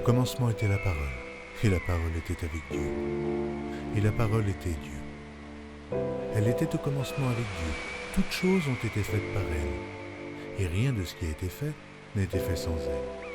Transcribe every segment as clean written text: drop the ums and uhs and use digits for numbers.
commencement était la parole, et la parole était avec Dieu, et la parole était Dieu. Elle était au commencement avec Dieu. Toutes choses ont été faites par elle, et rien de ce qui a été fait n'a été fait sans elle.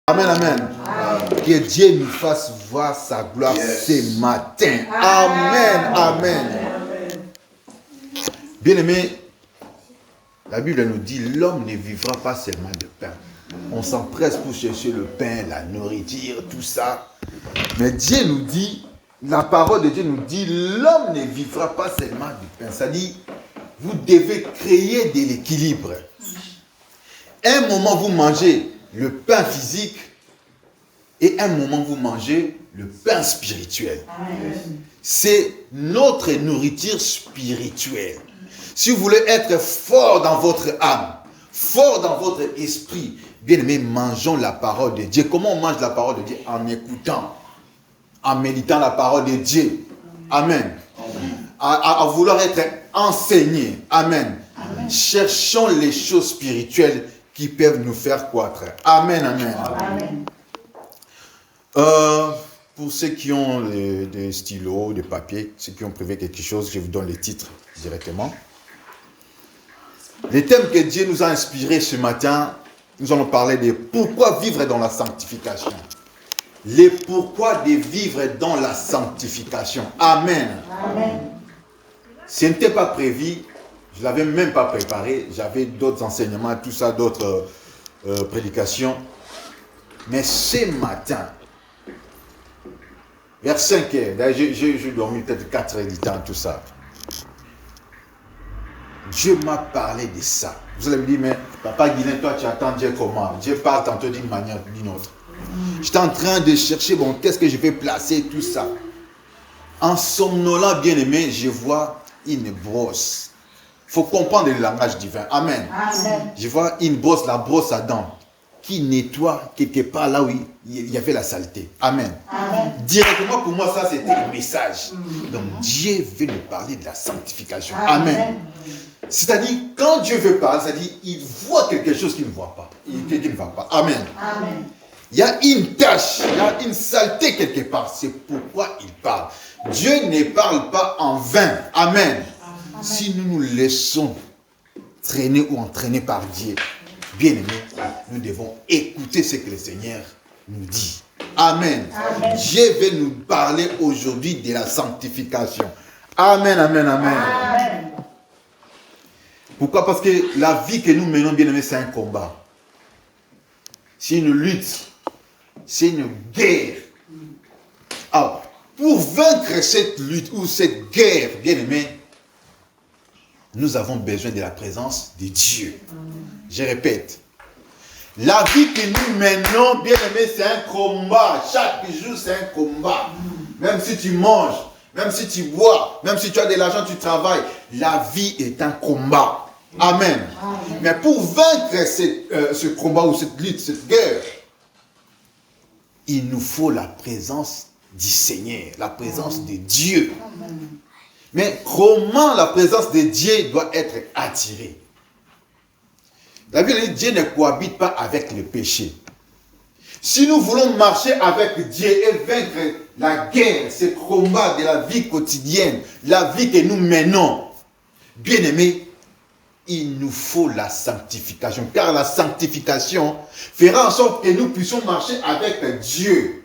Amen, amen. Que Dieu nous fasse voir sa gloire ce matin. Amen, amen. Bien-aimés, la Bible nous dit, l'homme ne vivra pas seulement de pain. On s'empresse pour chercher le pain, la nourriture, tout ça. Mais Dieu nous dit, la parole de Dieu nous dit, l'homme ne vivra pas seulement du pain. C'est-à-dire, vous devez créer de l'équilibre. Un moment, vous mangez le pain physique et un moment, vous mangez le pain spirituel. C'est notre nourriture spirituelle. Si vous voulez être fort dans votre âme, fort dans votre esprit, bien aimé, mangeons la parole de Dieu. Comment on mange la parole de Dieu? En écoutant, en méditant la parole de Dieu. Amen. À vouloir être enseigné. Amen. Cherchons les choses spirituelles qui peuvent nous faire croître. Amen, amen. Amen. Pour ceux qui ont des stylos, des papiers, ceux qui ont prévu quelque chose, je vous donne les titres directement. Les thèmes que Dieu nous a inspirés ce matin, nous allons parler de pourquoi vivre dans la sanctification. Les pourquoi de vivre dans la sanctification. Amen. Amen. Ce n'était pas prévu, je ne l'avais même pas préparé, j'avais d'autres enseignements, tout ça, d'autres prédications. Mais ce matin, vers 5 heures, d'ailleurs j'ai dormi peut-être 4 heures du temps, tout ça. Dieu m'a parlé de ça. Vous allez me dire, mais papa Guilain, toi tu attends Dieu comment? Dieu parle tantôt d'une manière ou d'une autre. J'étais en train de chercher, bon, qu'est-ce que je vais placer, tout ça. En somnolant, bien aimé, je vois une brosse. Il faut comprendre le langage divin. Amen. Amen. Je vois une brosse, la brosse à dents, qui nettoie quelque part là où il y avait la saleté. Amen. Amen. Directement pour moi, ça c'était le message. Donc Dieu veut nous parler de la sanctification. Amen. Amen. C'est-à-dire, quand Dieu veut parler, c'est-à-dire, il voit quelque chose qu'il ne voit pas. Qui ne va pas. Amen. Amen. Il y a une tâche, il y a une saleté quelque part. C'est pourquoi il parle. Dieu ne parle pas en vain. Amen. Amen. Si nous nous laissons traîner ou entraîner par Dieu, bien aimés, nous devons écouter ce que le Seigneur nous dit. Amen. Amen. Dieu veut nous parler aujourd'hui de la sanctification. Amen, amen, amen. Amen. Pourquoi? Parce que la vie que nous menons, bien aimés, c'est un combat. C'est une lutte. C'est une guerre. Alors, pour vaincre cette lutte ou cette guerre, bien aimés, nous avons besoin de la présence de Dieu. Je répète. La vie que nous menons, bien aimé, c'est un combat. Chaque jour, c'est un combat. Même si tu manges, même si tu bois, même si tu as de l'argent, tu travailles, la vie est un combat. Amen. Amen. Mais pour vaincre ce combat ou cette lutte, cette guerre, il nous faut la présence du Seigneur, la présence de Dieu. Amen. Mais comment la présence de Dieu doit être attirée? La Bible dit que Dieu ne cohabite pas avec le péché. Si nous voulons marcher avec Dieu et vaincre la guerre, ce combat de la vie quotidienne, la vie que nous menons, bien aimés, il nous faut la sanctification. Car la sanctification fera en sorte que nous puissions marcher avec Dieu.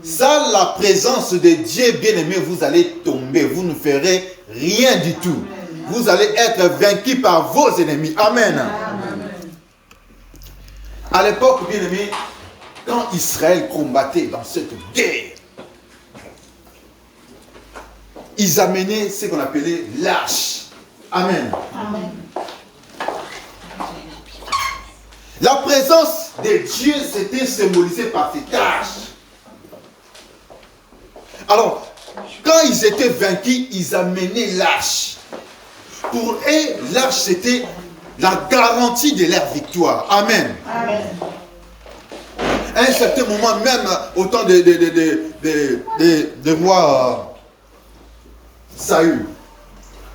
Sans la présence de Dieu, bien aimé, vous allez tomber. Vous ne ferez rien du tout. Vous allez être vaincus par vos ennemis. Amen. À l'époque, bien aimé, quand Israël combattait dans cette guerre, ils amenaient ce qu'on appelait l'arche. Amen. Amen. La présence de Dieu s'était symbolisée par cette arche. Alors, quand ils étaient vaincus, ils amenaient l'arche. Pour eux, l'arche c'était la garantie de leur victoire. Amen. Amen. À un certain moment, même au temps de roi Saül,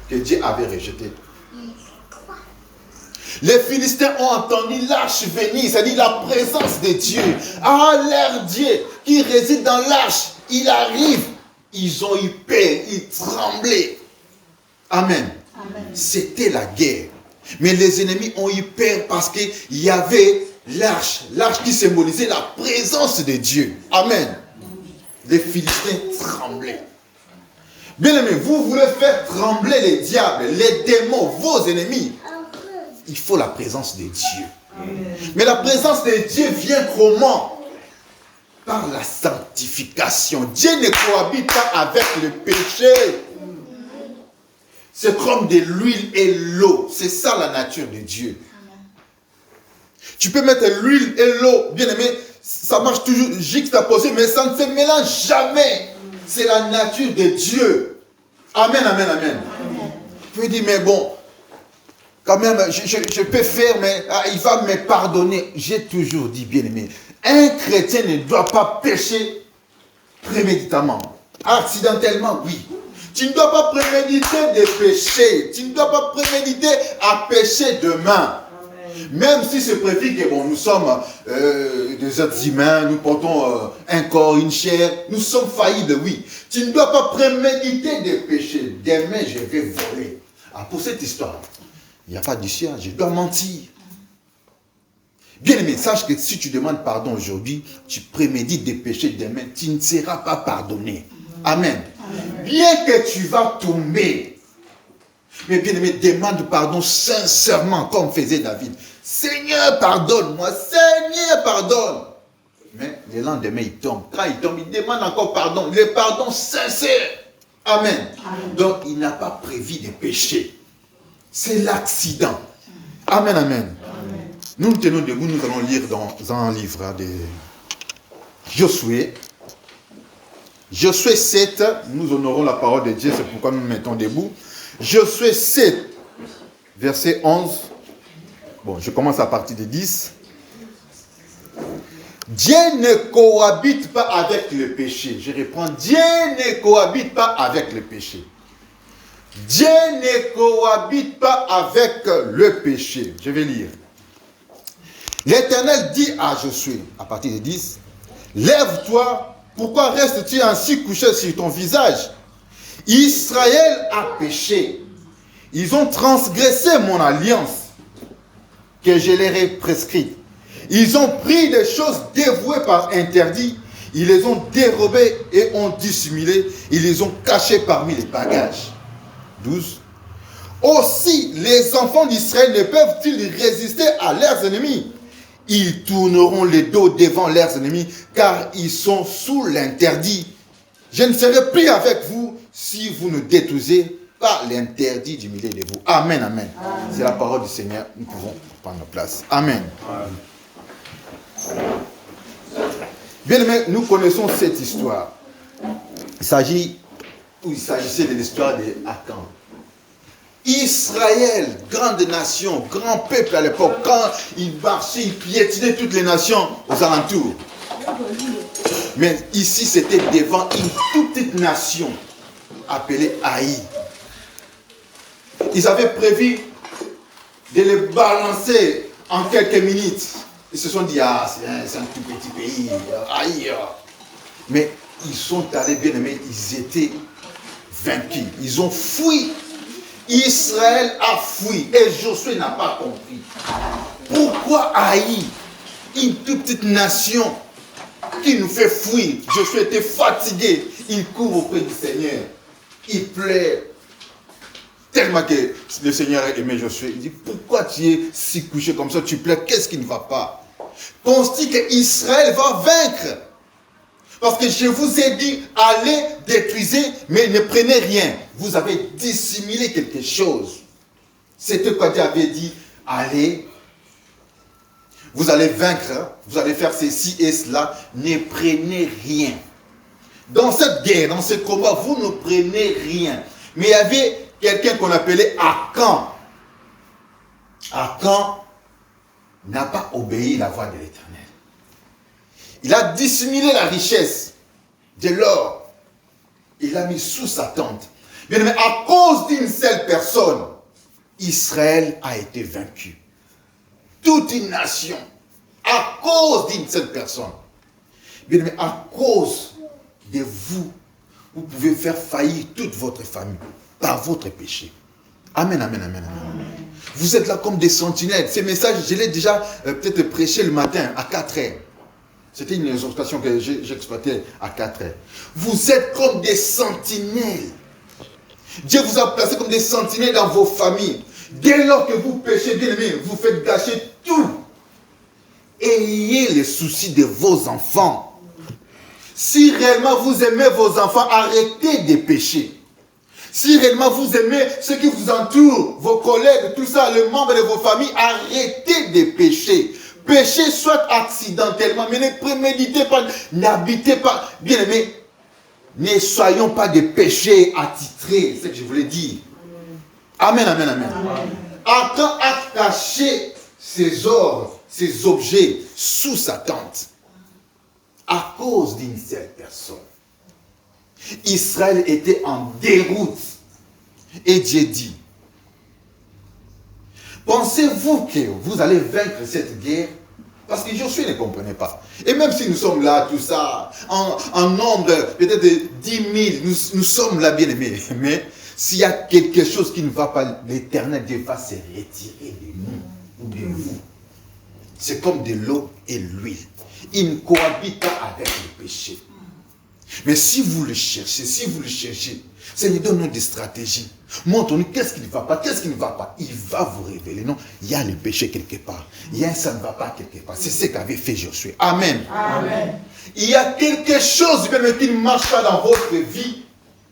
que Dieu avait rejeté. Les Philistins ont entendu l'arche venir, c'est-à-dire la présence de Dieu. Ah, leur Dieu qui réside dans l'arche, il arrive. Ils ont eu peur, ils tremblaient. Amen. Amen. C'était la guerre. Mais les ennemis ont eu peur parce qu'il y avait l'arche qui symbolisait la présence de Dieu. Amen. Les Philistins tremblaient. Bien aimé, vous voulez faire trembler les diables, les démons, vos ennemis. Il faut la présence de Dieu. Mais la présence de Dieu vient comment? Par la sanctification. Dieu ne cohabite pas avec le péché. C'est comme de l'huile et l'eau. C'est ça la nature de Dieu. Tu peux mettre l'huile et l'eau, bien aimé, ça marche toujours juxtaposé, mais ça ne se mélange jamais. C'est la nature de Dieu. Amen, amen, amen. Tu peux dire, mais bon, quand même, je peux faire, mais il va me pardonner. J'ai toujours dit, bien aimé, un chrétien ne doit pas pécher préméditamment. Accidentellement, oui. Tu ne dois pas préméditer de pécher. Tu ne dois pas préméditer à pécher demain. Même si c'est prévu que bon, nous sommes des êtres humains, nous portons un corps, une chair, nous sommes faillibles, oui. Tu ne dois pas préméditer de pécher. Demain, je vais voler. Ah, pour cette histoire, il n'y a pas d'histoire, je dois mentir. Bien aimé, sache que si tu demandes pardon aujourd'hui, tu prémédites des péchés demain, tu ne seras pas pardonné. Amen. Bien que tu vas tomber, mais bien aimé, demande pardon sincèrement, comme faisait David. Seigneur, pardonne-moi. Seigneur, pardonne. Mais le lendemain, il tombe. Quand il tombe, il demande encore pardon. Le pardon sincère. Amen. Amen. Donc, il n'a pas prévu de péché. C'est l'accident. Amen, amen. Amen. Nous nous tenons debout, nous allons lire dans un livre de Josué. Josué 7, nous honorons la parole de Dieu, c'est pourquoi nous nous mettons debout. Josué 7, verset 11. Bon, je commence à partir de 10. Dieu ne cohabite pas avec le péché. Je reprends. Dieu ne cohabite pas avec le péché. Dieu ne cohabite pas avec le péché. Je vais lire. L'Éternel dit à Josué, à partir de 10, lève-toi, pourquoi restes-tu ainsi couché sur ton visage? Israël a péché. Ils ont transgressé mon alliance que je leur ai prescrite. Ils ont pris des choses dévouées par interdit. Ils les ont dérobées et ont dissimulé. Ils les ont cachées parmi les bagages. 12. Aussi, les enfants d'Israël ne peuvent-ils résister à leurs ennemis? Ils tourneront les dos devant leurs ennemis, car ils sont sous l'interdit. Je ne serai plus avec vous si vous ne détruisez pas l'interdit du milieu de vous. Amen, amen. C'est la parole du Seigneur. Nous pouvons prendre notre place. Amen. Bien aimé, nous connaissons cette histoire. Il s'agissait de l'histoire de Akan. Israël, grande nation, grand peuple à l'époque, quand il marchait, il piétinait toutes les nations aux alentours. Mais ici, c'était devant une toute petite nation appelée Haï. Ils avaient prévu de les balancer en quelques minutes. Ils se sont dit, ah, c'est un tout petit pays, Haï. Mais ils sont allés, bien aimés, ils étaient vaincus. Ils ont fui. Israël a fui et Josué n'a pas compris. Pourquoi Haï, une toute petite nation qui nous fait fuir? Josué était fatigué. Il court auprès du Seigneur. Il pleure. Tellement que le Seigneur a aimé Josué. Il dit, pourquoi tu es si couché comme ça? Tu pleures, qu'est-ce qui ne va pas? Pense-t-il qu'Israël va vaincre? Parce que je vous ai dit, allez, détruisez, mais ne prenez rien. Vous avez dissimulé quelque chose. C'était quoi Dieu avait dit, allez, vous allez vaincre, vous allez faire ceci et cela, ne prenez rien. Dans cette guerre, dans ce combat, vous ne prenez rien. Mais il y avait quelqu'un qu'on appelait Akan. Akan n'a pas obéi à la voix de l'Éternel. Il a dissimulé la richesse de l'or. Il l'a mis sous sa tente. Mais à cause d'une seule personne, Israël a été vaincu. Toute une nation. À cause d'une seule personne. Bien, mais à cause de vous, vous pouvez faire faillir toute votre famille par votre péché. Amen, amen, amen, amen. Vous êtes là comme des sentinelles. Ces messages, je l'ai déjà peut-être prêché le matin à 4 heures. C'était une exhortation que j'exploitais à 4 heures. Vous êtes comme des sentinelles. Dieu vous a placé comme des sentinelles dans vos familles. Dès lors que vous péchez, bien aimé, vous faites gâcher tout. Ayez les soucis de vos enfants. Si réellement vous aimez vos enfants, arrêtez de pécher. Si réellement vous aimez ceux qui vous entourent, vos collègues, tout ça, les membres de vos familles, arrêtez de pécher. Péchez soit accidentellement, mais ne préméditez pas, n'habitez pas. Bien aimé, ne soyons pas des péchés attitrés, c'est ce que je voulais dire. Amen, amen, amen. Akan a caché ses ors, ses objets sous sa tente à cause d'une seule personne. Israël était en déroute. Et Dieu dit, pensez-vous que vous allez vaincre cette guerre? Parce que Josué ne comprenait pas. Et même si nous sommes là, tout ça, en nombre, peut-être de 10 000, nous sommes là bien aimés. Mais s'il y a quelque chose qui ne va pas, l'Éternel Dieu va se retirer de nous ou de vous. C'est comme de l'eau et l'huile. Il ne cohabite pas avec le péché. Mais si vous le cherchez, Seigneur, donne-nous des stratégies. Montre-nous qu'est-ce qui ne va pas, qu'est-ce qui ne va pas. Il va vous révéler. Non, il y a le péché quelque part. Il y a un ça ne va pas quelque part. C'est ce qu'avait fait Josué. Amen. Amen. Il y a quelque chose même qui ne marche pas dans votre vie.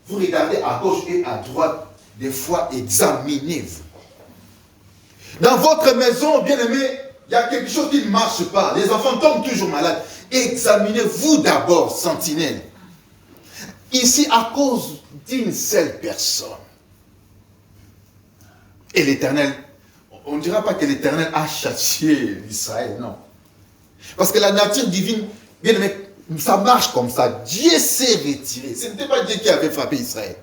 Vous regardez à gauche et à droite. Des fois, examinez-vous. Dans votre maison, bien aimé, il y a quelque chose qui ne marche pas. Les enfants tombent toujours malades. Examinez-vous d'abord, sentinelle. Ici, à cause d'une seule personne. Et l'Éternel, on ne dira pas que l'Éternel a châtié Israël, non. Parce que la nature divine, bien aimé, ça marche comme ça. Dieu s'est retiré. Ce n'était pas Dieu qui avait frappé Israël.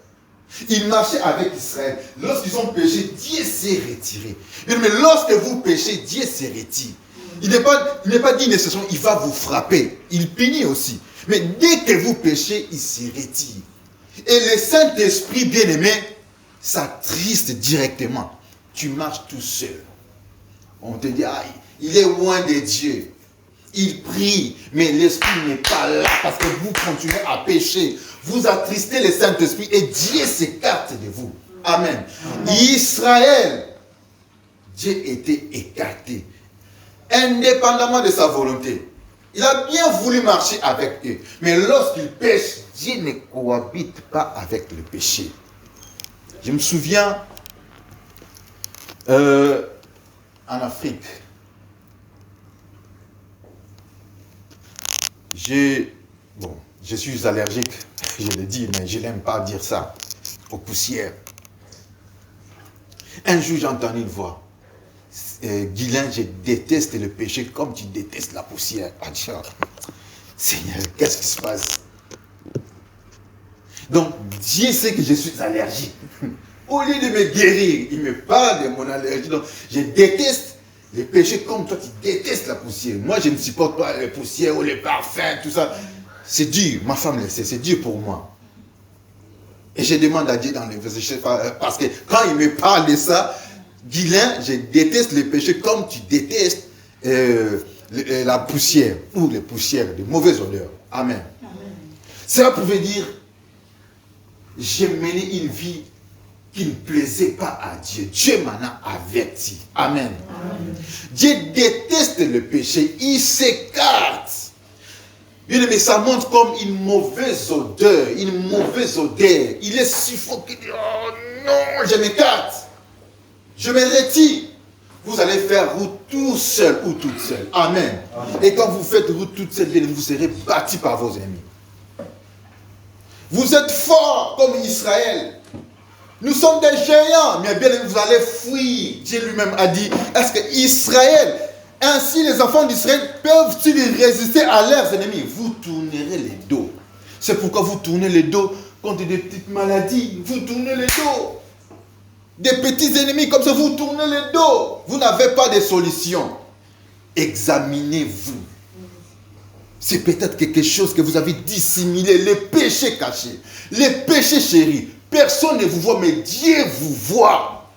Il marchait avec Israël. Lorsqu'ils ont péché, Dieu s'est retiré. Mais lorsque vous péchez, Dieu se retire. Il n'est pas dit nécessairement, il va vous frapper. Il punit aussi. Mais dès que vous péchez, il se retire. Et le Saint-Esprit bien-aimé, ça triste directement. Tu marches tout seul. On te dit, ah, il est loin de Dieu. Il prie, mais l'Esprit n'est pas là parce que vous continuez à pécher. Vous attristez le Saint-Esprit et Dieu s'écarte de vous. Amen. Israël, Dieu était écarté. Indépendamment de sa volonté. Il a bien voulu marcher avec eux. Mais lorsqu'il pêche, Dieu ne cohabite pas avec le péché. Je me souviens, en Afrique, je suis allergique, je le dis, mais je n'aime pas dire ça, aux poussières. Un jour, j'ai entendu une voix. Guylain, je déteste le péché comme tu détestes la poussière. Seigneur, qu'est-ce qui se passe? Donc, Dieu sait que je suis allergique. Au lieu de me guérir, il me parle de mon allergie. Donc, je déteste le péché comme toi, tu détestes la poussière. Moi, je ne supporte pas les poussières ou les parfums, tout ça. C'est dur, ma femme le sait, c'est dur pour moi. Et je demande à Dieu dans les versets, parce que quand il me parle de ça, Guylain, je déteste les péchés comme tu détestes la poussière ou les poussières, les mauvaises odeurs. Amen. Amen. Cela pouvait dire, j'ai mené une vie qui ne plaisait pas à Dieu. Dieu m'en a averti. Amen. Amen. Dieu déteste le péché, il s'écarte. Bien aimé, ça montre comme une mauvaise odeur, Il est suffoqué. Oh non, je m'écarte. Je me retire. Vous allez faire route tout seul ou toute seule. Amen. Amen. Et quand vous faites route toute seule, vous serez battu par vos ennemis. Vous êtes fort comme Israël. Nous sommes des géants, mais bien vous allez fuir. Dieu lui-même a dit, est-ce que Israël, ainsi les enfants d'Israël peuvent-ils résister à leurs ennemis? Vous tournerez les dos. C'est pourquoi vous tournez les dos contre des petites maladies. Vous tournez les dos. Des petits ennemis comme ça, vous tournez les dos. Vous n'avez pas de solution. Examinez-vous. C'est peut-être quelque chose que vous avez dissimulé, les péchés cachés, les péchés chéris. Personne ne vous voit, mais Dieu vous voit.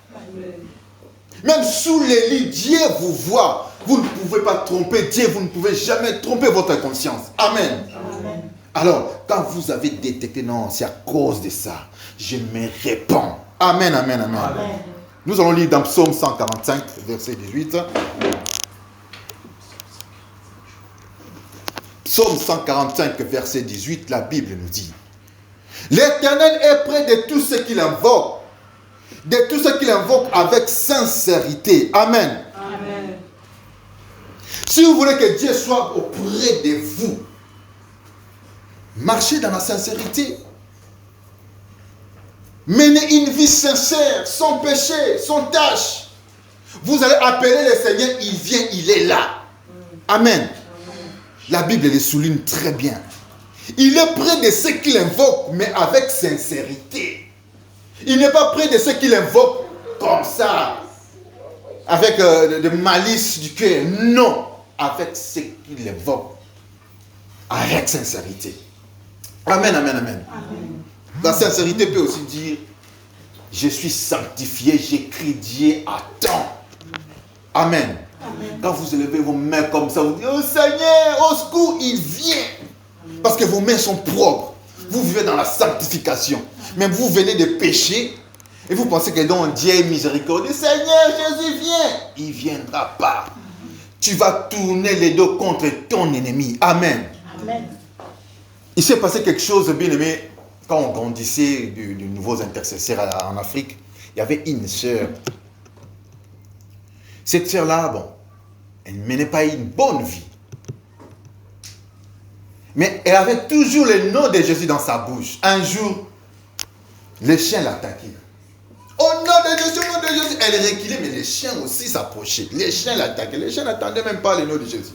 Même sous les lits, Dieu vous voit. Vous ne pouvez pas tromper Dieu, vous ne pouvez jamais tromper votre conscience. Amen. Amen. Alors, quand vous avez détecté, non, c'est à cause de ça, je me répands. Amen, amen, amen. Amen. Nous allons lire dans Psaume 145, verset 18. Psaume 145, verset 18, la Bible nous dit: L'Éternel est près de tous ceux qui l'invoquent, de tous ceux qui l'invoquent avec sincérité. Amen. Amen. Si vous voulez que Dieu soit auprès de vous, marchez dans la sincérité. Menez une vie sincère, sans péché, sans tâche. Vous allez appeler le Seigneur, il vient, il est là. Amen. La Bible le souligne très bien. Il est près de ceux qui l'invoquent, mais avec sincérité. Il n'est pas près de ceux qui l'invoquent comme ça, avec de malice du cœur. Non, avec ceux qui l'invoquent avec sincérité. Amen, amen, amen. Amen. La sincérité peut aussi dire: je suis sanctifié, j'écris Dieu à temps. Amen. Amen. Quand vous élevez vos mains comme ça, vous dites: oh Seigneur, au secours, il vient. Parce que vos mains sont propres. Vous vivez dans la sanctification. Mais vous venez de pécher et vous pensez que donc Dieu est miséricordieux. Seigneur, Jésus vient. Il ne viendra pas. Tu vas tourner les dos contre ton ennemi. Amen. Amen. Il s'est passé quelque chose, bien aimé, quand on grandissait de nouveaux intercesseurs en Afrique. Il y avait une sœur. Cette sœur-là, bon, elle ne menait pas une bonne vie. Mais elle avait toujours le nom de Jésus dans sa bouche. Un jour, les chiens l'attaquaient. Au nom de Jésus, au nom de Jésus. Elle reculait, mais les chiens aussi s'approchaient. Les chiens l'attaquaient. Les chiens n'attendaient même pas le nom de Jésus.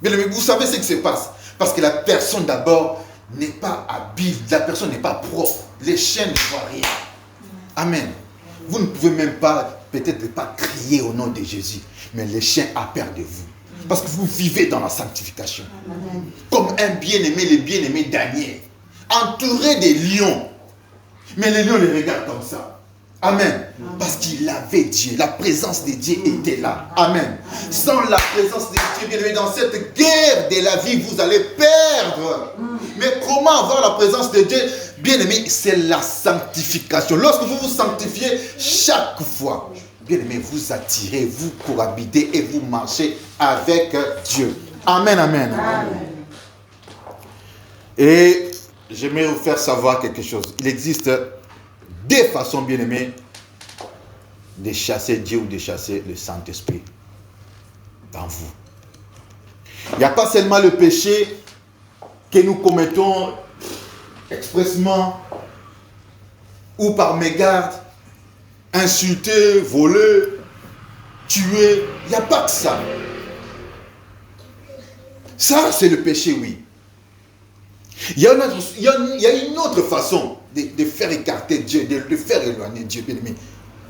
Mais vous savez ce qui se passe. Parce que la personne d'abord n'est pas habile. La personne n'est pas propre. Les chiens ne voient rien. Amen. Vous ne pouvez même pas, peut-être pas crier au nom de Jésus. Mais les chiens ont peur de vous. Parce que vous vivez dans la sanctification. Amen. Comme un bien-aimé, le bien-aimé Daniel. Entouré des lions. Mais les lions les regardent comme ça. Amen. Amen. Parce qu'il avait Dieu. La présence de Dieu était là. Amen. Amen. Sans la présence de Dieu, bien aimé, dans cette guerre de la vie, vous allez perdre. Mais comment avoir la présence de Dieu? Bien aimé, c'est la sanctification. Lorsque vous vous sanctifiez chaque fois, bien aimé, vous attirez, vous cohabitez et vous marchez avec Dieu. Amen, amen. Amen. Et j'aimerais vous faire savoir quelque chose. Il existe deux façons, bien aimé, de chasser Dieu ou de chasser le Saint-Esprit dans vous. Il n'y a pas seulement le péché que nous commettons expressement ou par mégarde, insulter, voler, tuer. Il n'y a pas que ça. Ça, c'est le péché, oui. Il y a une autre façon de faire écarter Dieu, de faire éloigner Dieu, bien aimé.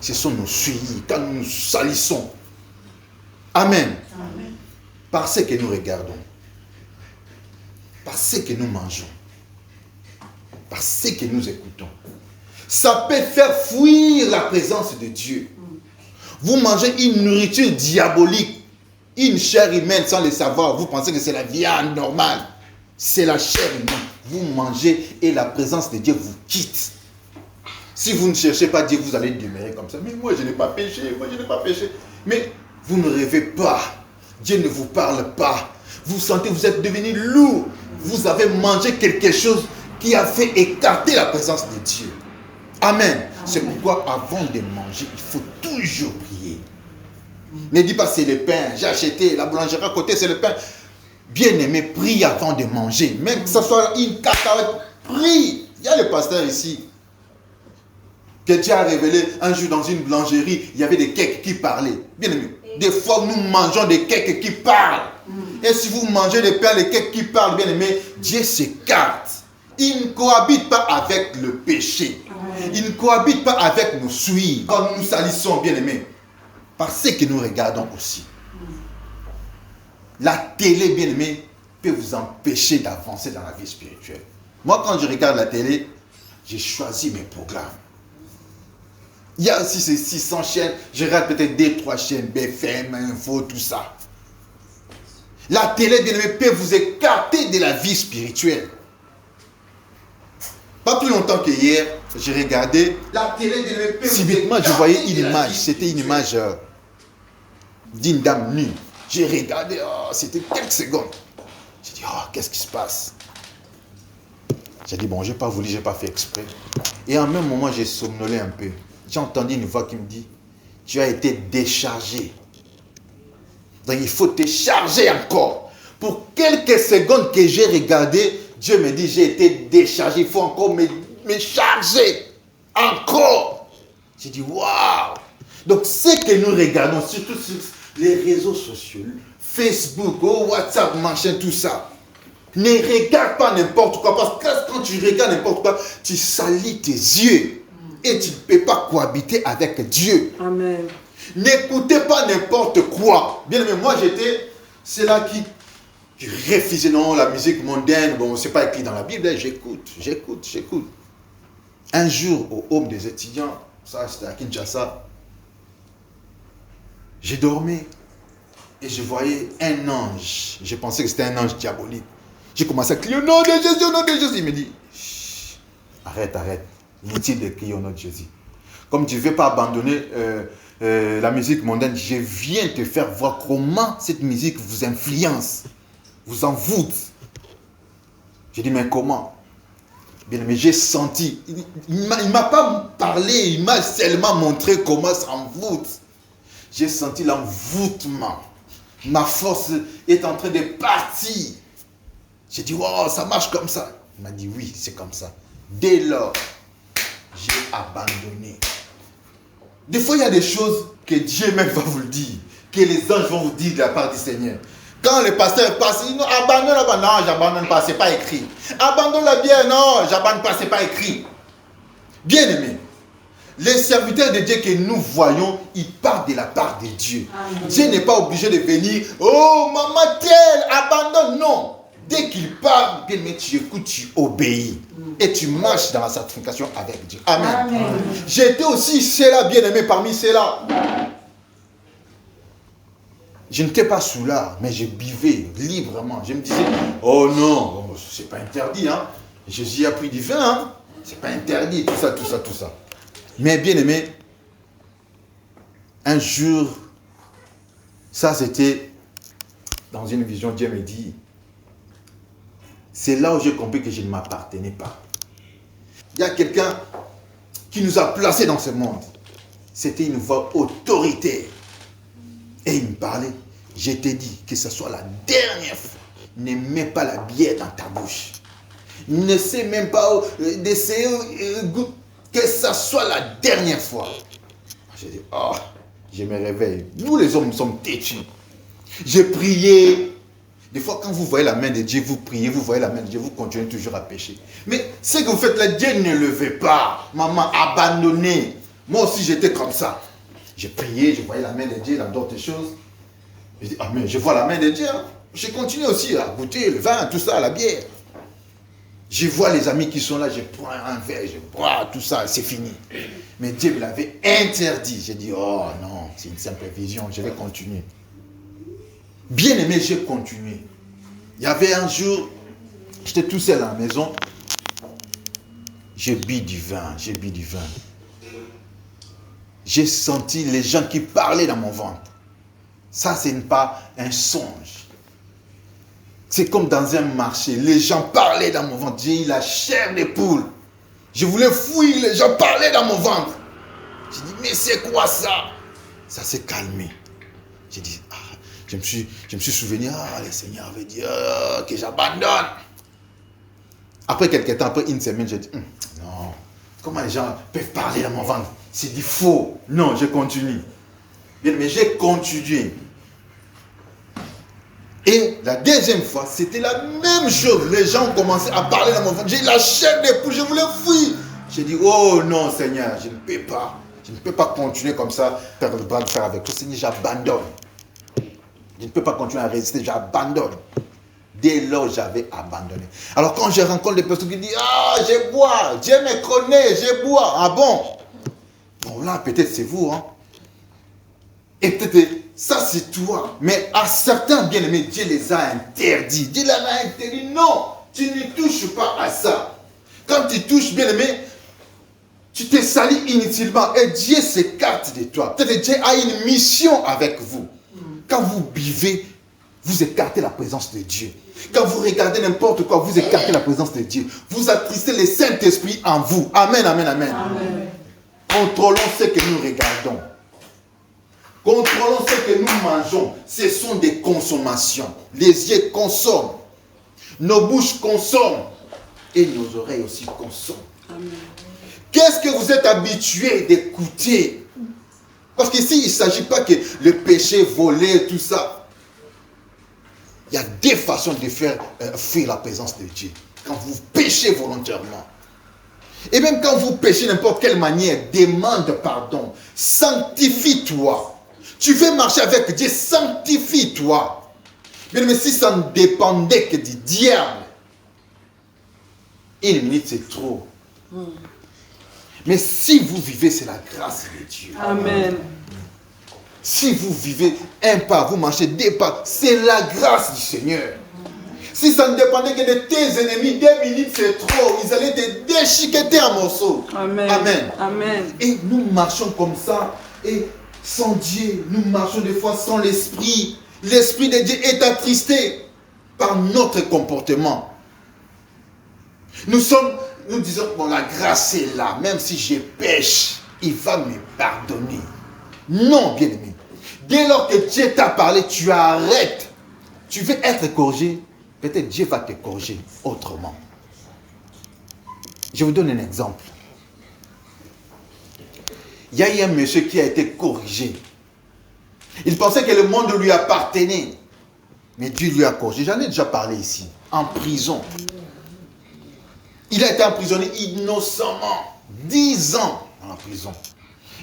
Ce sont nos souillis, quand nous nous salissons. Amen. Amen. Par ce que nous regardons, par ce que nous mangeons, par ce que nous écoutons. Ça peut faire fuir la présence de Dieu. Vous mangez une nourriture diabolique, une chair humaine sans le savoir. Vous pensez que c'est la viande normale. C'est la chair humaine. Vous mangez et la présence de Dieu vous quitte. Si vous ne cherchez pas Dieu, vous allez demeurer comme ça. Mais moi, je n'ai pas péché. Moi, je n'ai pas péché. Mais vous ne rêvez pas. Dieu ne vous parle pas. Vous sentez que vous êtes devenu lourd. Vous avez mangé quelque chose qui a fait écarter la présence de Dieu. Amen. Amen. C'est pourquoi avant de manger, il faut toujours prier. Ne dis pas c'est le pain. J'ai acheté la boulangerie à côté, c'est le pain. Bien-aimé, prie avant de manger. Même que ce soit une cacahuète, prie. Il y a le pasteur ici. que Dieu a révélé un jour dans une boulangerie, il y avait des cakes qui parlaient. Bien aimé, des fois nous mangeons des cakes qui parlent. Et si vous mangez des pains, les cakes qui parlent, bien aimé, Dieu s'écarte. Il ne cohabite pas avec le péché. Il ne cohabite pas avec nos souilles. Quand nous salissons, bien aimé, par ce que nous regardons aussi. La télé, bien aimé, peut vous empêcher d'avancer dans la vie spirituelle. Moi, quand je regarde la télé, j'ai choisi mes programmes. Il y a aussi ces 600 chaînes, je regarde peut-être 2-3 chaînes, BFM, Info, tout ça. La télé, bien aimé, peut vous écarter de la vie spirituelle. Pas plus longtemps que hier, j'ai regardé. La télé, bien aimé, peut subitement, je voyais une image. C'était une image d'une dame nue. J'ai regardé, c'était quelques secondes. J'ai dit, qu'est-ce qui se passe? J'ai dit, bon, je n'ai pas voulu, je n'ai pas fait exprès. Et en même moment, j'ai somnolé un peu. J'ai entendu une voix qui me dit, tu as été déchargé. Donc il faut te charger encore. Pour quelques secondes que j'ai regardé, Dieu me dit, j'ai été déchargé. Il faut encore me charger. Encore. J'ai dit, waouh. Donc ce que nous regardons, surtout sur les réseaux sociaux, Facebook, WhatsApp, machin, tout ça. Ne regarde pas n'importe quoi. Parce que quand tu regardes n'importe quoi, tu salis tes yeux. Et tu ne peux pas cohabiter avec Dieu. Amen. N'écoutez pas n'importe quoi. Bien aimé, moi j'étais, c'est là qui refusait, non, la musique mondaine, bon, c'est pas écrit dans la Bible, j'écoute. Un jour, au home des étudiants, ça c'était à Kinshasa, j'ai dormi et je voyais un ange. Je pensais que c'était un ange diabolique. J'ai commencé à crier, au nom de Jésus, au nom de Jésus. Il me dit, arrête. Inutile de crier au nom de Jésus. Comme tu ne veux pas abandonner la musique mondaine, je viens te faire voir comment cette musique vous influence, vous envoûte. J'ai dit, mais comment? Bien, mais j'ai senti. Il ne m'a pas parlé, il m'a seulement montré comment ça envoûte. J'ai senti l'envoûtement. Ma force est en train de partir. J'ai dit, wow, ça marche comme ça. Il m'a dit, oui, c'est comme ça. Dès lors, j'ai abandonné. Des fois, il y a des choses que Dieu même va vous le dire, que les anges vont vous dire de la part du Seigneur. Quand le pasteur passe, il dit, non, abandonne la bière, non, j'abandonne pas, c'est pas écrit. Abandonne la bière, non, j'abandonne pas, c'est pas écrit. Bien aimé, les serviteurs de Dieu que nous voyons, ils parlent de la part de Dieu. Amen. Dieu n'est pas obligé de venir, oh, maman telle, abandonne, non. Dès qu'il parle, bien aimé, tu écoutes, tu obéis. Et tu marches dans la sanctification avec Dieu. Amen. Amen. J'étais aussi cela, bien aimé, parmi ceux-là. Je n'étais pas sous là, mais je buvais librement. Je me disais, oh non, c'est pas interdit. Hein. Jésus a pris du vin. Hein. C'est pas interdit, tout ça. Mais bien aimé, un jour, ça c'était dans une vision, Dieu me dit, c'est là où j'ai compris que je ne m'appartenais pas. Il y a quelqu'un qui nous a placés dans ce monde. C'était une voix autoritaire. Et il me parlait. Je t'ai dit que ce soit la dernière fois. Ne mets pas la bière dans ta bouche. Ne sais même pas d'essayer que ce soit la dernière fois. J'ai dit, je me réveille. Nous les hommes, nous sommes têtus. J'ai prié. Des fois, quand vous voyez la main de Dieu, vous priez, vous voyez la main de Dieu, vous continuez toujours à pécher. Mais ce que vous faites là, Dieu ne le veut pas. Maman, abandonnez. Moi aussi, j'étais comme ça. J'ai prié, je voyais la main de Dieu dans d'autres choses. Je dis, mais je vois la main de Dieu. Hein. Je continue aussi à goûter le vin, tout ça, la bière. Je vois les amis qui sont là, je prends un verre, je bois, tout ça, c'est fini. Mais Dieu me l'avait interdit. J'ai dit, oh non, c'est une simple vision, je vais continuer. Bien aimé, j'ai continué. Il y avait un jour, j'étais tout seul à la maison. J'ai bu du vin. J'ai senti les gens qui parlaient dans mon ventre. Ça, ce n'est pas un songe. C'est comme dans un marché. Les gens parlaient dans mon ventre. J'ai eu la chair des poules. Je voulais fuir, les gens parlaient dans mon ventre. J'ai dit, mais c'est quoi ça? Ça s'est calmé. J'ai dit, je me suis souvenu, le Seigneur veut dire que j'abandonne. Après quelques temps, après une semaine, j'ai dit, non, Comment les gens peuvent parler dans mon ventre? C'est du faux. Non, je continue. Bien, mais j'ai continué. Et la deuxième fois, c'était la même chose. Les gens ont commencé à parler dans mon ventre. J'ai la chair des poules, je voulais fuir. J'ai dit, oh non Seigneur, je ne peux pas. Je ne peux pas continuer comme ça, faire le bras de fer avec toi. Seigneur, j'abandonne. Je ne peux pas continuer à résister, j'abandonne. Dès lors, j'avais abandonné. Alors quand je rencontre des personnes qui disent, ah, je bois, Dieu me connaît, je bois. Ah bon? Bon là, peut-être c'est vous, hein. Et peut-être, ça c'est toi. Mais à certains bien-aimés, Dieu les a interdits. Dieu les a interdits. Non, tu ne touches pas à ça. Quand tu touches, bien-aimé, tu te salis inutilement. Et Dieu s'écarte de toi. Peut-être Dieu a une mission avec vous. Quand vous buvez, vous écartez la présence de Dieu. Quand vous regardez n'importe quoi, vous écartez la présence de Dieu. Vous attristez le Saint-Esprit en vous. Amen, amen, amen. Amen. Contrôlons ce que nous regardons. Contrôlons ce que nous mangeons. Ce sont des consommations. Les yeux consomment. Nos bouches consomment. Et nos oreilles aussi consomment. Amen. Qu'est-ce que vous êtes habitué d'écouter? Parce qu'ici, il ne s'agit pas que le péché, voler, tout ça. Il y a des façons de faire fuir la présence de Dieu. Quand vous péchez volontairement. Et même quand vous péchez n'importe quelle manière, demande pardon. Sanctifie-toi. Tu veux marcher avec Dieu, sanctifie-toi. Mais si ça ne dépendait que du diable, une minute c'est trop. Mais si vous vivez, c'est la grâce de Dieu. Amen. Si vous vivez un pas, vous marchez deux pas, c'est la grâce du Seigneur. Si ça ne dépendait que de tes ennemis, 2 minutes c'est trop. Ils allaient te déchiqueter en morceaux. Amen. Amen. Amen. Et nous marchons comme ça. Et sans Dieu, nous marchons des fois sans l'Esprit. L'Esprit de Dieu est attristé par notre comportement. Nous disons, bon, la grâce est là. Même si je pêche, il va me pardonner. Non, bien-aimé. Dès lors que Dieu t'a parlé, tu arrêtes. Tu veux être corrigé, peut-être Dieu va te corriger autrement. Je vous donne un exemple. Il y a eu un monsieur qui a été corrigé. Il pensait que le monde lui appartenait. Mais Dieu lui a corrigé. J'en ai déjà parlé ici. En prison. Il a été emprisonné innocemment. 10 ans en prison.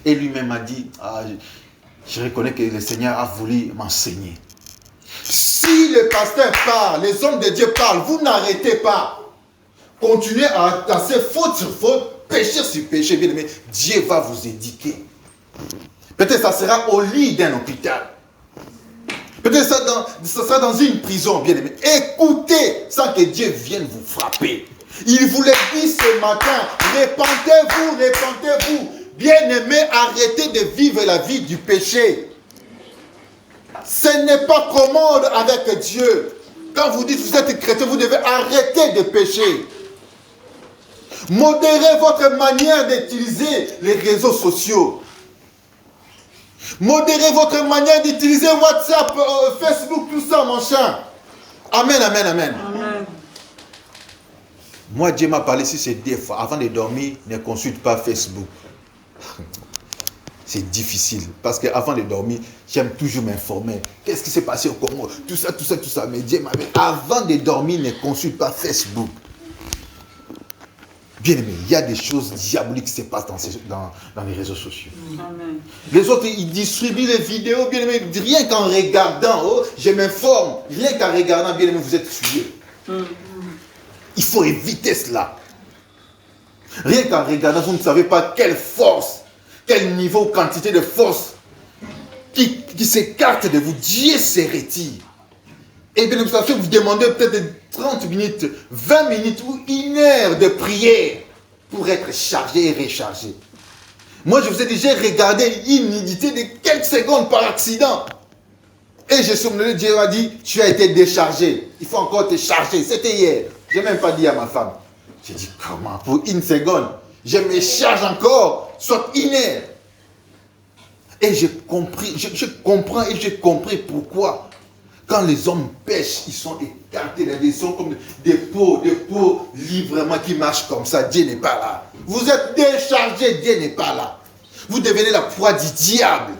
Et lui-même a dit, je reconnais que le Seigneur a voulu m'enseigner. Si le pasteur parle, les hommes de Dieu parlent, vous n'arrêtez pas. Continuez à tasser faute sur faute, péché sur péché, bien aimé. Dieu va vous éduquer. Peut-être ça sera au lit d'un hôpital. Peut-être ça sera dans une prison, bien aimé. Écoutez, sans que Dieu vienne vous frapper. Il vous l'a dit ce matin, répentez-vous, répentez-vous. Bien-aimé, arrêtez de vivre la vie du péché. Ce n'est pas commode avec Dieu. Quand vous dites que vous êtes chrétien, vous devez arrêter de pécher. Modérez votre manière d'utiliser les réseaux sociaux. Modérez votre manière d'utiliser WhatsApp, Facebook, tout ça, mon cher. Amen, amen, amen. Amen. Moi, Dieu m'a parlé si c'est des fois. Avant de dormir, ne consulte pas Facebook. C'est difficile. Parce qu'avant de dormir, j'aime toujours m'informer. Qu'est-ce qui s'est passé au Congo? Tout ça, tout ça, tout ça. Mais Dieu m'avait... Avant de dormir, ne consulte pas Facebook. Bien aimé, il y a des choses diaboliques qui se passent dans les réseaux sociaux. Amen. Les autres, ils distribuent les vidéos, bien aimé, rien qu'en regardant, oh, je m'informe, rien qu'en regardant, bien aimé, vous êtes tués. Il faut éviter cela. Rien qu'en regardant, vous ne savez pas quelle force, quel niveau, quantité de force qui s'écarte de vous. Dieu se retire. Et bien, vous demandez peut-être 30 minutes, 20 minutes ou 1 heure de prière pour être chargé et rechargé. Moi, je vous ai dit, j'ai regardé une nudité de quelques secondes par accident. Et je suis venu, Dieu m'a dit, tu as été déchargé. Il faut encore te charger. C'était hier. Je n'ai même pas dit à ma femme. J'ai dit, comment? Pour 1 seconde, je me charge encore, soit 1 heure. Et j'ai compris, je comprends et j'ai compris pourquoi. Quand les hommes pêchent, ils sont écartés. Ils sont comme des pots librement qui marchent comme ça. Dieu n'est pas là. Vous êtes déchargés, Dieu n'est pas là. Vous devenez la proie du diable.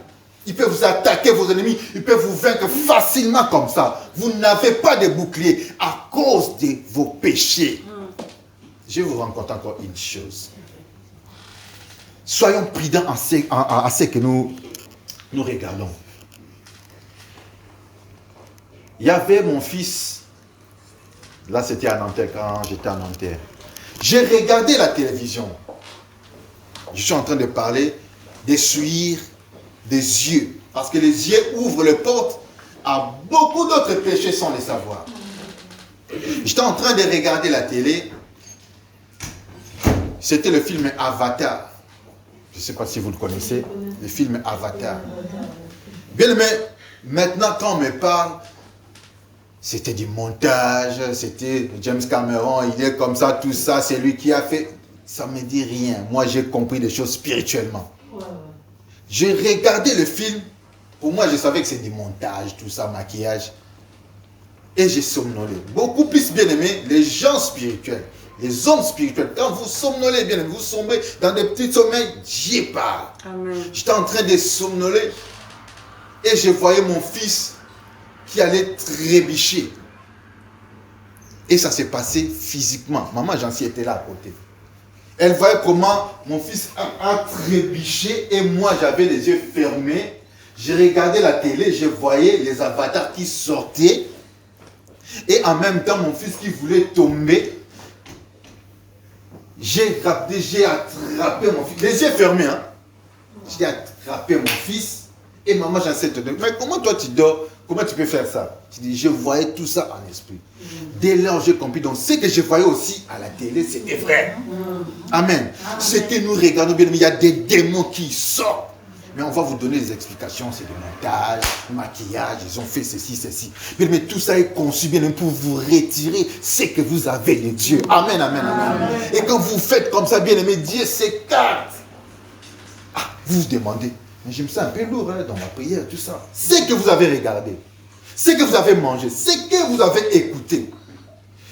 Il peut vous attaquer, vos ennemis. Il peut vous vaincre facilement comme ça. Vous n'avez pas de bouclier à cause de vos péchés. Je vais vous raconter encore une chose. Soyons prudents à ce que nous regardons. Il y avait mon fils, là c'était à Nanterre, quand j'étais à Nanterre. J'ai regardé la télévision. Je suis en train de parler d'essuyer des yeux. Parce que les yeux ouvrent les portes à beaucoup d'autres péchés sans les savoir. J'étais en train de regarder la télé. C'était le film Avatar. Je ne sais pas si vous le connaissez. Le film Avatar. Bien aimé, maintenant quand on me parle, c'était du montage, c'était James Cameron, il est comme ça, tout ça, c'est lui qui a fait. Ça ne me dit rien. Moi, j'ai compris des choses spirituellement. J'ai regardé le film. Pour moi, je savais que c'est du montage, tout ça, maquillage. Et j'ai somnolé. Beaucoup plus bien aimé, les gens spirituels, les hommes spirituels. Quand vous somnolez, bien aimé, vous sombrez dans des petits sommeils, j'y parle. J'étais en train de somnoler. Et je voyais mon fils qui allait trébucher. Et ça s'est passé physiquement. Maman Jancy était là à côté. Elle voyait comment mon fils a trébuché et moi j'avais les yeux fermés. Je regardais la télé, je voyais les avatars qui sortaient. Et en même temps, mon fils qui voulait tomber. J'ai attrapé mon fils. Les yeux fermés, hein. J'ai attrapé mon fils. Et maman Jancy te dit, mais comment toi tu dors? Comment tu peux faire ça? Je dis, je voyais tout ça en esprit. Dès lors, j'ai compris. Donc, ce que je voyais aussi à la télé, c'était vrai. Amen. Ce que nous regardons bien, il y a des démons qui sortent. Mais on va vous donner des explications. C'est du montage, du maquillage, ils ont fait ceci, ceci. Mais tout ça est conçu bien pour vous retirer ce que vous avez de Dieu. Amen, amen, amen. Et quand vous faites comme ça, bien aimé, Dieu s'écarte. Ah, vous vous demandez. Mais je me sens un peu lourd dans ma prière, tout ça. C'est que vous avez regardé, c'est que vous avez mangé, c'est que vous avez écouté.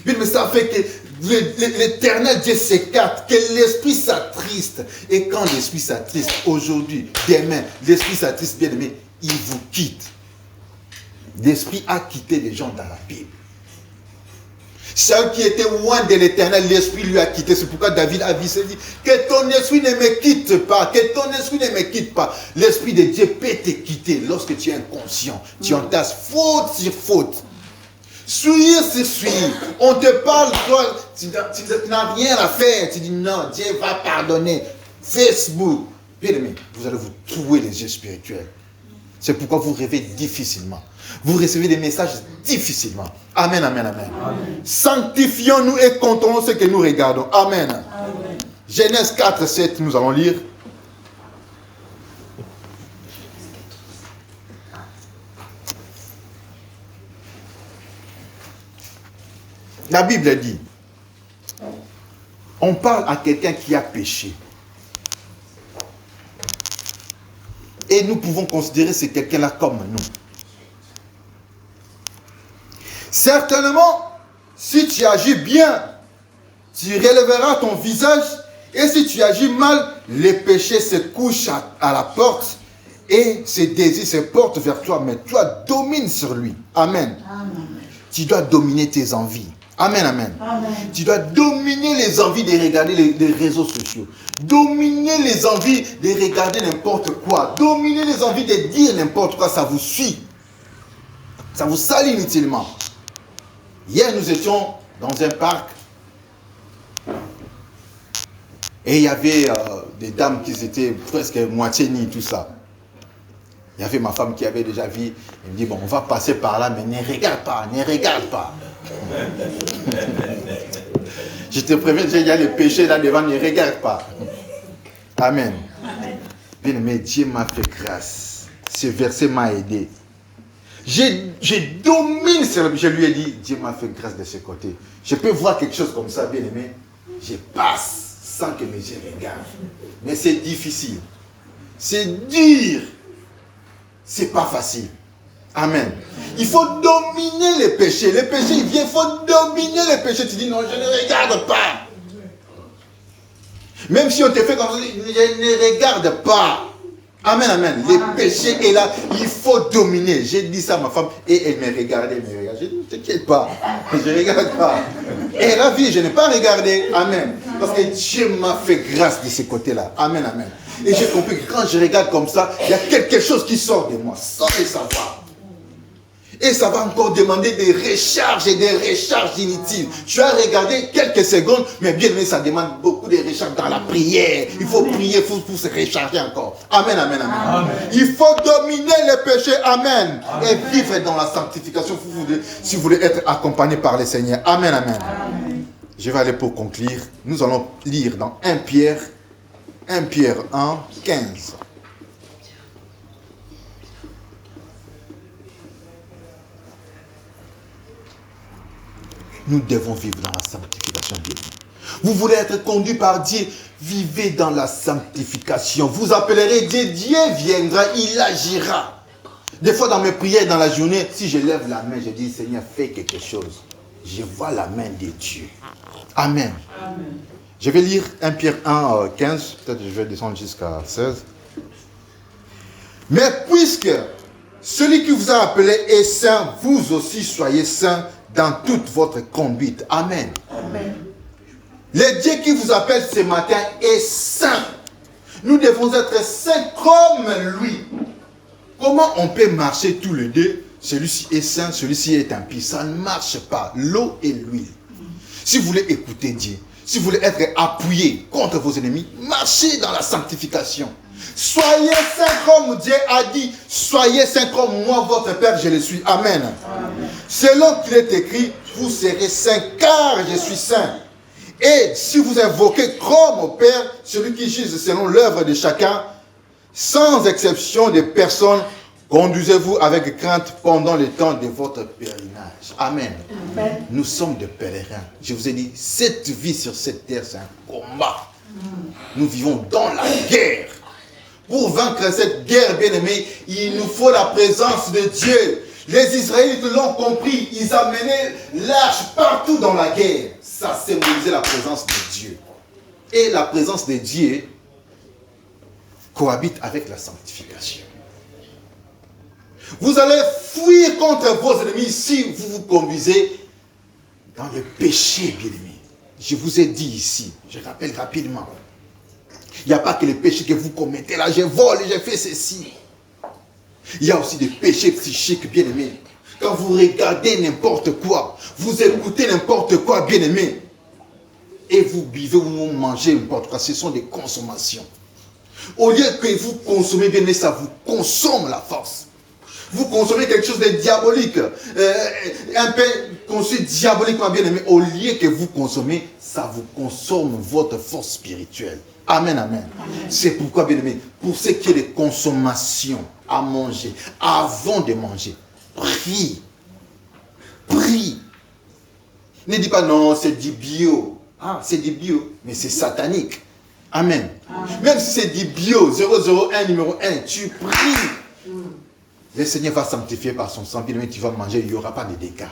Mais ça fait que l'éternel Dieu s'écarte, que l'esprit s'attriste. Et quand l'esprit s'attriste, aujourd'hui, demain, l'esprit s'attriste, bien aimé, il vous quitte. L'esprit a quitté les gens dans la Bible. Celui qui était loin de l'éternel, l'esprit lui a quitté. C'est pourquoi David a dit, que ton esprit ne me quitte pas, que ton esprit ne me quitte pas. L'esprit de Dieu peut te quitter lorsque tu es inconscient. Tu entasses faute sur faute. Souillure sur souillure. On te parle, toi, tu n'as rien à faire. Tu dis non, Dieu va pardonner. Facebook. Bien aimé, vous allez vous trouver les yeux spirituels. C'est pourquoi vous rêvez difficilement. Vous recevez des messages difficilement. Amen, amen, amen. Sanctifions-nous et contrôlons ce que nous regardons. Amen. Amen. Genèse 4, 7, nous allons lire. La Bible dit, on parle à quelqu'un qui a péché. Et nous pouvons considérer ce quelqu'un-là comme nous. Certainement, si tu agis bien, tu relèveras ton visage. Et si tu agis mal, les péchés se couchent à la porte et ses désirs se portent vers toi. Mais toi, domine sur lui. Amen. Amen. Tu dois dominer tes envies. Amen, amen, amen. Tu dois dominer les envies de regarder les réseaux sociaux. Dominer les envies de regarder n'importe quoi. Dominer les envies de dire n'importe quoi. Ça vous suit. Ça vous salit inutilement. Hier, nous étions dans un parc. Et il y avait des dames qui étaient presque moitié nues, tout ça. Il y avait ma femme qui avait déjà vu. Elle me dit, bon, on va passer par là, mais ne regarde pas, ne regarde pas. Je te préviens, il y a le péché là devant, ne regarde pas. Amen. Bien aimé, Dieu m'a fait grâce. Ce verset m'a aidé. Je domine sur. Je lui ai dit, Dieu m'a fait grâce de ce côté. Je peux voir quelque chose comme ça, bien aimé. Je passe sans que mes yeux regardent. Mais c'est difficile. C'est dur. C'est pas facile. Amen. Il faut dominer les péchés. Les péchés, il vient, il faut dominer les péchés. Tu dis non, je ne regarde pas. Même si on te fait comme ça, je ne regarde pas. Amen, amen. Les péchés est là, il faut dominer. J'ai dit ça à ma femme et elle me regardait, J'ai dit, ne t'inquiète pas, je ne regarde pas. Et elle a vu, je n'ai pas regardé. Amen. Parce que Dieu m'a fait grâce de ce côté-là. Amen, amen. Et j'ai compris que quand je regarde comme ça, il y a quelque chose qui sort de moi, sans le savoir. Et ça va encore demander des recharges et des recharges inutiles. Tu as regardé quelques secondes, mais bien aimé, ça demande beaucoup de recharges dans la prière. Il faut prier pour se recharger encore. Amen, amen, amen, amen. Il faut dominer les péchés. Amen. Et vivre dans la sanctification si vous voulez être accompagné par le Seigneur. Amen, amen. Je vais aller pour conclure. Nous allons lire dans 1 Pierre 1, 15. Nous devons vivre dans la sanctification. Vous voulez être conduit par Dieu, vivez dans la sanctification. Vous appellerez Dieu, Dieu viendra, il agira. Des fois dans mes prières dans la journée, si je lève la main, je dis Seigneur, fais quelque chose. Je vois la main de Dieu. Amen. Amen. Je vais lire 1 Pierre 1, 15, peut-être je vais descendre jusqu'à 16. Mais puisque celui qui vous a appelé est saint, vous aussi soyez saints dans toute votre conduite. Amen. Amen. Le Dieu qui vous appelle ce matin est saint. Nous devons être saints comme lui. Comment on peut marcher tous les deux? Celui-ci est saint, celui-ci est impie. Ça ne marche pas. L'eau et l'huile. Si vous voulez écouter Dieu, si vous voulez être appuyé contre vos ennemis, marchez dans la sanctification. Soyez saints comme Dieu a dit. Soyez saints comme moi, votre Père, je le suis. Amen. Amen. Selon qu'il est écrit, vous serez saints car je suis saint. Et si vous invoquez comme au Père, celui qui juge selon l'œuvre de chacun, sans exception de personne, conduisez-vous avec crainte pendant le temps de votre pèlerinage. Amen. Amen. Nous sommes des pèlerins. Je vous ai dit, cette vie sur cette terre, c'est un combat. Nous vivons dans la guerre. Pour vaincre cette guerre, bien-aimée, il nous faut la présence de Dieu. Les Israélites l'ont compris. Ils amenaient l'arche partout dans la guerre. Ça symbolisait la présence de Dieu. Et la présence de Dieu cohabite avec la sanctification. Vous allez fuir contre vos ennemis si vous vous conduisez dans le péché, bien-aimé. Je vous ai dit ici, je rappelle rapidement. Il n'y a pas que les péchés que vous commettez là, je vole, je fais ceci. Il y a aussi des péchés psychiques, bien-aimés. Quand vous regardez n'importe quoi, vous écoutez n'importe quoi, bien-aimé, et vous buvez ou vous mangez n'importe quoi, ce sont des consommations. Au lieu que vous consommez, bien-aimé, ça vous consomme la force. Vous consommez quelque chose de diabolique, un peu conçu diaboliquement, bien-aimé. Au lieu que vous consommez, ça vous consomme votre force spirituelle. Amen, amen. C'est pourquoi, bien-aimé, pour ce qui est de consommation à manger, avant de manger, prie. Prie. Ne dis pas non, c'est du bio. Ah, c'est du bio, mais c'est satanique. Amen. Même si c'est du bio, 001, numéro 1, tu pries. Le Seigneur va sanctifier par son sang, bien-aimé, tu vas manger, il n'y aura pas de dégâts.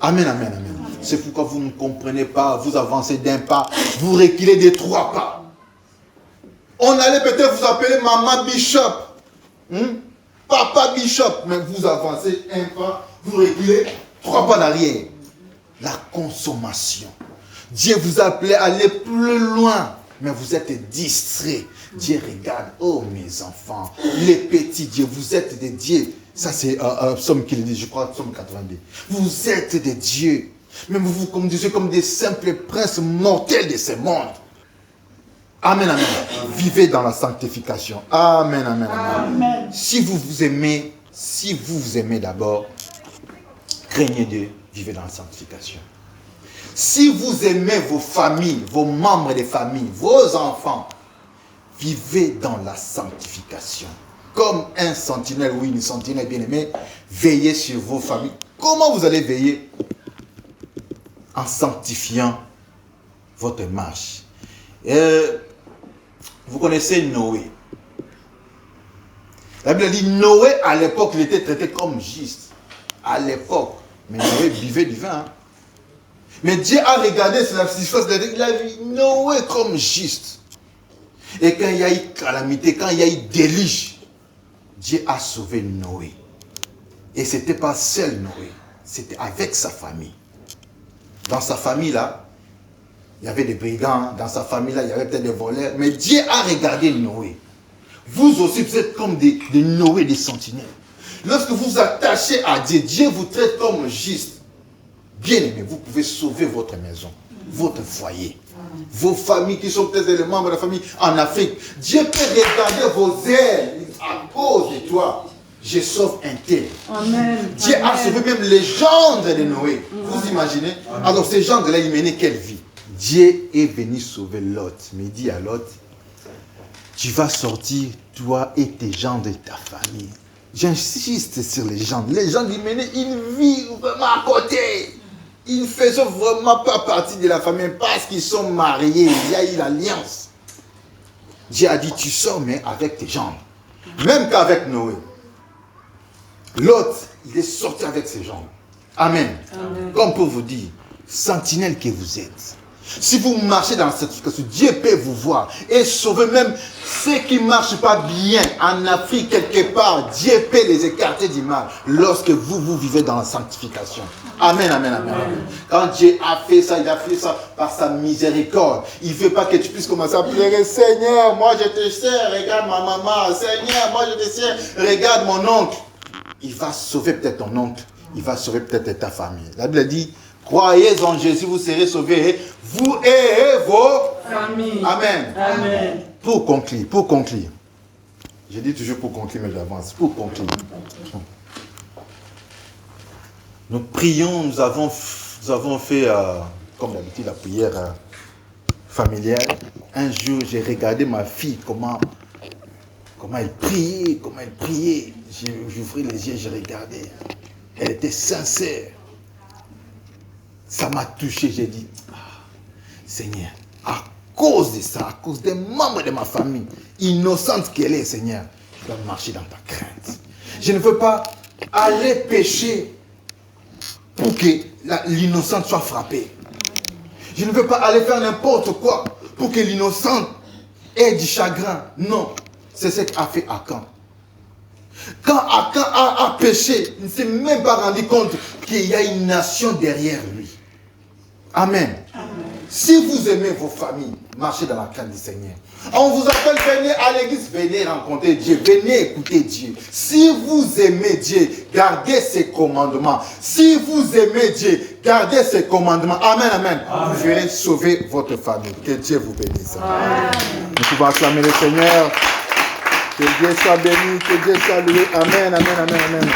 Amen, amen, amen. C'est pourquoi vous ne comprenez pas, vous avancez d'un pas, vous reculez de 3 pas. On allait peut-être vous appeler Maman Bishop, Papa Bishop, mais vous avancez un pas, vous reculez 3 pas derrière. La consommation. Dieu vous a appelé à aller plus loin, mais vous êtes distrait. Dieu regarde, oh mes enfants, les petits dieux, vous êtes des dieux. Ça c'est un psaume qui le dit, je crois, psaume 82. Vous êtes des dieux, mais vous vous conduisez comme des simples princes mortels de ce monde. Amen, amen. Vivez dans la sanctification. Amen, amen, amen. Amen. Si vous vous aimez d'abord, craignez Dieu, vivez dans la sanctification. Si vous aimez vos familles, vos membres de famille, vos enfants, vivez dans la sanctification. Comme un sentinelle ou une sentinelle bien-aimée, veillez sur vos familles. Comment vous allez veiller? En sanctifiant votre marche. Vous connaissez Noé. La Bible dit Noé, à l'époque, il était traité comme juste. À l'époque. Mais Noé buvait du vin. Hein. Mais Dieu a regardé sur la situation, il a vu Noé comme juste. Et quand il y a eu calamité, quand il y a eu déluge, Dieu a sauvé Noé. Et ce n'était pas seul Noé, c'était avec sa famille. Dans sa famille là, il y avait des brigands, dans sa famille là, il y avait peut-être des voleurs, mais Dieu a regardé Noé. Vous aussi, vous êtes comme des Noé, des sentinelles. Lorsque vous vous attachez à Dieu, Dieu vous traite comme juste. Bien aimé, vous pouvez sauver votre maison, votre foyer, vos familles qui sont peut-être les membres de la famille en Afrique. Dieu peut regarder vos ailes à cause de toi. Je sauve un tel. Amen. Dieu a sauvé même les gendres de Noé. Vous imaginez? Alors ces gendres-là, ils menaient quelle vie? Dieu est venu sauver Lot. Mais il dit à Lot, tu vas sortir, toi et tes gendres et ta famille. J'insiste sur les gendres. Les gendres, ils menaient une vie vraiment à côté. Ils ne faisaient vraiment pas partie de la famille parce qu'ils sont mariés. Il y a eu l'alliance. Dieu a dit, tu sors, mais avec tes gendres. Même qu'avec Noé. L'autre, il est sorti avec ses jambes. Amen. Amen. Comme pour vous dire, sentinelle que vous êtes. Si vous marchez dans cette situation, Dieu peut vous voir et sauver même ceux qui ne marchent pas bien en Afrique quelque part. Dieu peut les écarter du mal lorsque vous vivez dans la sanctification. Amen, amen, amen, amen. Quand Dieu a fait ça, il a fait ça par sa miséricorde. Il ne veut pas que tu puisses commencer à pleurer. Seigneur, moi je te sers, regarde ma maman. Seigneur, moi je te sers, regarde mon oncle. Il va sauver peut-être ton oncle. Il va sauver peut-être ta famille. La Bible dit, croyez en Jésus, vous serez sauvés. Vous et vos familles. Amen. Amen. Pour conclure. Je dis toujours pour conclure, mais j'avance. Pour conclure. Nous prions, nous avons fait, comme d'habitude, la prière familiale. Un jour, j'ai regardé ma fille, comment elle priait. J'ouvrais les yeux, je regardais. Elle était sincère. Ça m'a touché, j'ai dit, Seigneur, à cause de ça, à cause des membres de ma famille, innocente qu'elle est, Seigneur, je dois marcher dans ta crainte. Je ne veux pas aller pécher pour que l'innocente soit frappée. Je ne veux pas aller faire n'importe quoi pour que l'innocente ait du chagrin. Non, c'est ce qu'a fait Akan. Quand Akan a péché, il ne s'est même pas rendu compte qu'il y a une nation derrière lui. Amen. Amen. Si vous aimez vos familles, marchez dans la crainte du Seigneur. On vous appelle, venez à l'église, venez rencontrer Dieu, venez écouter Dieu. Si vous aimez Dieu, gardez ses commandements. Si vous aimez Dieu, gardez ses commandements. Amen, amen. Amen. Vous verrez sauver votre famille. Que Dieu vous bénisse. Amen. Nous pouvons acclamer le Seigneur. Que Dieu soit béni, que Dieu soit loué. Amen, amen, amen, amen.